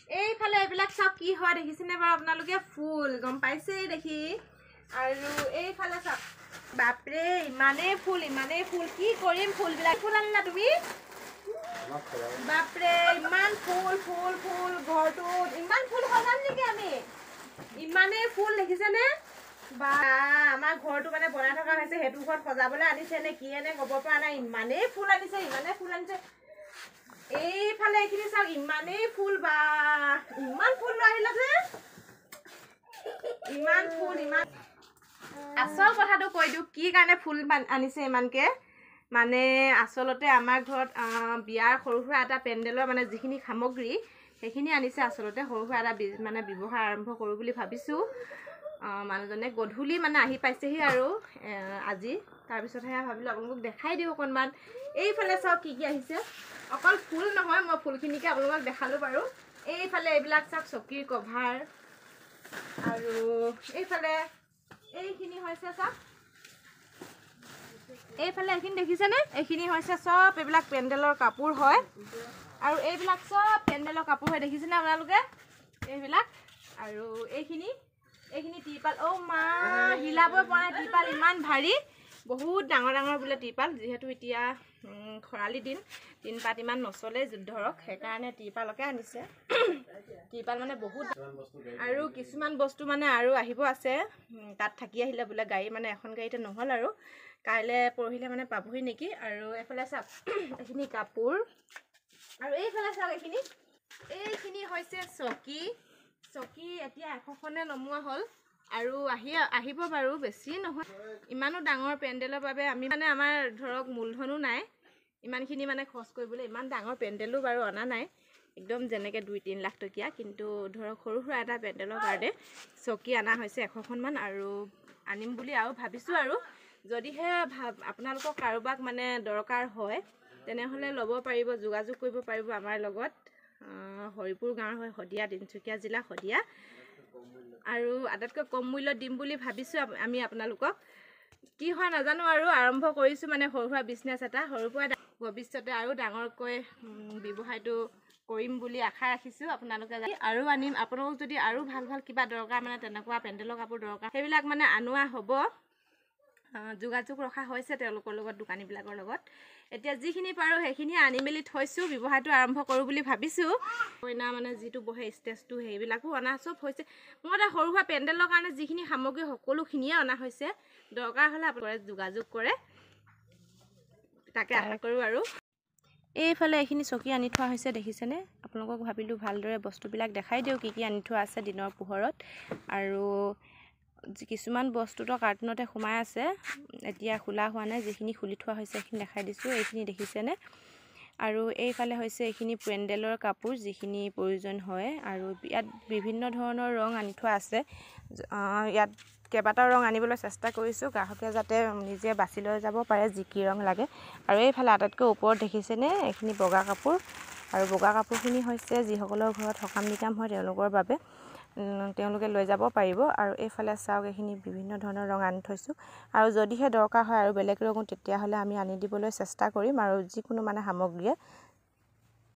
এইফালে এইবিলাক চাওক কি হয় দেখিছেনে বাৰু আপোনালোকে ফুল গম পাইছে দেখি আৰু এইফালে চাওক বাপৰে ইমানেই ফুল কি কৰিম ফুলবিলাক ফুল আনিলা তুমি বাপৰে ইমান ফুল ফুল ফুল ঘৰটোত ইমান ফুল সজাম নেকি আমি ইমানেই ফুল দেখিছেনে বা আমাৰ ঘৰটো মানে বনাই থকা হৈছে হেতু ঘৰত সজাবলৈ আনিছে নে কি এনে ক'ব পৰা নাই ইমানেই ফুল আনিছে এইফালে এইখিনি চাওক ইমানেই ফুল বা ইমান ফুল লৈ আহিলা যে ইমান ফুল ইমান আচল কথাটো কৈ দিওঁ কি কাৰণে ফুল আনিছে ইমানকে মানে আচলতে আমাৰ ঘৰত বিয়াৰ সৰু সুৰা এটা পেণ্ডেলৰ মানে যিখিনি সামগ্ৰী সেইখিনি আনিছে আচলতে সৰু সুৰা এটা মানে ব্যৱহাৰ আৰম্ভ কৰোঁ বুলি ভাবিছোঁ মানুহজনে গধূলি মানে আহি পাইছেহি আৰু আজি তাৰপিছতহে ভাবিলোঁ আপোনালোকক দেখাই দিওঁ অকণমান এইফালে চাওক কি কি আহিছে অকল ফুল নহয় মই ফুলখিনিকে আপোনালোকক দেখালোঁ বাৰু এইফালে এইবিলাক চাওক চকীৰ কভাৰ আৰু এইফালে এইখিনি হৈছে চাওক এইফালে এইখিনি দেখিছেনে এইখিনি হৈছে চব এইবিলাক পেণ্ডেলৰ কাপোৰ হয় আৰু এইবিলাক চব পেণ্ডেলৰ কাপোৰ হয় দেখিছেনে আপোনালোকে এইবিলাক আৰু এইখিনি টিৰপাল মা হিলাবই পৰা নাই টিৰপাল ইমান ভাৰী বহুত ডাঙৰ ডাঙৰ বোলে টিৰপাল যিহেতু এতিয়া খৰালি দিন পাত ইমান নচলে ধৰক সেইকাৰণে টিৰপালকে আনিছে টিৰপাল মানে বহুত আৰু কিছুমান বস্তু মানে আৰু আহিব আছে তাত থাকি আহিলে বোলে গাড়ী মানে এখন গাড়ীতে নহ'ল আৰু কাইলৈ পৰহিলে মানে পাবহি নেকি আৰু এইফালে চাওক এইখিনি কাপোৰ আৰু এইফালে চাওক এইখিনি হৈছে চকী এতিয়া এখনে নমোৱা হ'ল আৰু আহিব বাৰু বেছি নহয় ইমানো ডাঙৰ পেণ্ডেলৰ বাবে আমি মানে আমাৰ ধৰক মূলধনো নাই ইমানখিনি মানে খৰচ কৰিবলৈ ইমান ডাঙৰ পেণ্ডেলো বাৰু অনা নাই একদম যেনেকৈ 2-3 লাখ টকীয়া কিন্তু ধৰক সৰু সুৰা এটা পেণ্ডেলৰ কাৰণে চকী অনা হৈছে 100খনমান আৰু আনিম বুলি আৰু ভাবিছোঁ আৰু যদিহে আপোনালোকৰ কাৰোবাক মানে দৰকাৰ হয় তেনেহ'লে ল'ব পাৰিব যোগাযোগ কৰিব পাৰিব আমাৰ লগত হৰিপুৰ গাঁৱৰ হয় শদিয়া তিনিচুকীয়া জিলা শদিয়া আৰু আটাইতকৈ কম মূল্যত দিম বুলি ভাবিছোঁ আমি আপোনালোকক কি হয় নাজানো আৰু আৰম্ভ কৰিছোঁ মানে সৰু সুৰা বিজনেছ এটা সৰুৰ পৰা ভৱিষ্যতে আৰু ডাঙৰকৈ ব্যৱসায়টো কৰিম বুলি আশা ৰাখিছোঁ আপোনালোকে আৰু আনিম আপোনালোক যদি আৰু ভাল কিবা দৰকাৰ মানে তেনেকুৱা পেণ্ডেলৰ কাপোৰ দৰকাৰ সেইবিলাক মানে আনোৱা হ'ব যোগাযোগ ৰখা হৈছে তেওঁলোকৰ লগত দোকানীবিলাকৰ লগত এতিয়া যিখিনি পাৰোঁ সেইখিনি আনি মেলি থৈছোঁ ব্যৱসায়টো আৰম্ভ কৰোঁ বুলি ভাবিছোঁ কইনা মানে যিটো বহে ষ্টেজটো সেইবিলাকো অনা চব হৈছে মোৰ এটা সৰু সুৰা পেণ্ডেলৰ কাৰণে যিখিনি সামগ্ৰী সকলোখিনিয়ে অনা হৈছে দৰকাৰ হ'লে আপোনালোকে যোগাযোগ কৰে তাকে আশা কৰোঁ আৰু এইফালে এইখিনি চকী আনি থোৱা হৈছে দেখিছেনে আপোনালোকক ভাবিলোঁ ভালদৰে বস্তুবিলাক দেখাই দিওঁ কি আনি থোৱা আছে দিনৰ পোহৰত আৰু কিছুমান বস্তুটো কাৰ্টুনতে সোমাই আছে এতিয়া খোলা হোৱা নাই যিখিনি খুলি থোৱা হৈছে সেইখিনি দেখাই দিছোঁ এইখিনি দেখিছেনে আৰু এইফালে হৈছে এইখিনি পেণ্ডেলৰ কাপোৰ যিখিনি প্ৰয়োজন হয় আৰু ইয়াত বিভিন্ন ধৰণৰ ৰং আনি থোৱা আছে ইয়াত কেইবাটাও ৰং আনিবলৈ চেষ্টা কৰিছোঁ গ্ৰাহকে যাতে নিজে বাছি লৈ যাব পাৰে যি কি ৰং লাগে আৰু এইফালে আটাইতকৈ ওপৰত দেখিছেনে এইখিনি বগা কাপোৰ আৰু বগা কাপোৰখিনি হৈছে যিসকলৰ ঘৰত সকাম নিকাম হয় তেওঁলোকৰ বাবে তেওঁলোকে লৈ যাব পাৰিব আৰু এইফালে চাওক এইখিনি বিভিন্ন ধৰণৰ ৰং আনি থৈছোঁ আৰু যদিহে দৰকাৰ হয় আৰু বেলেগ ৰঙো তেতিয়াহ'লে আমি আনি দিবলৈ চেষ্টা কৰিম আৰু যিকোনো মানে সামগ্ৰীয়ে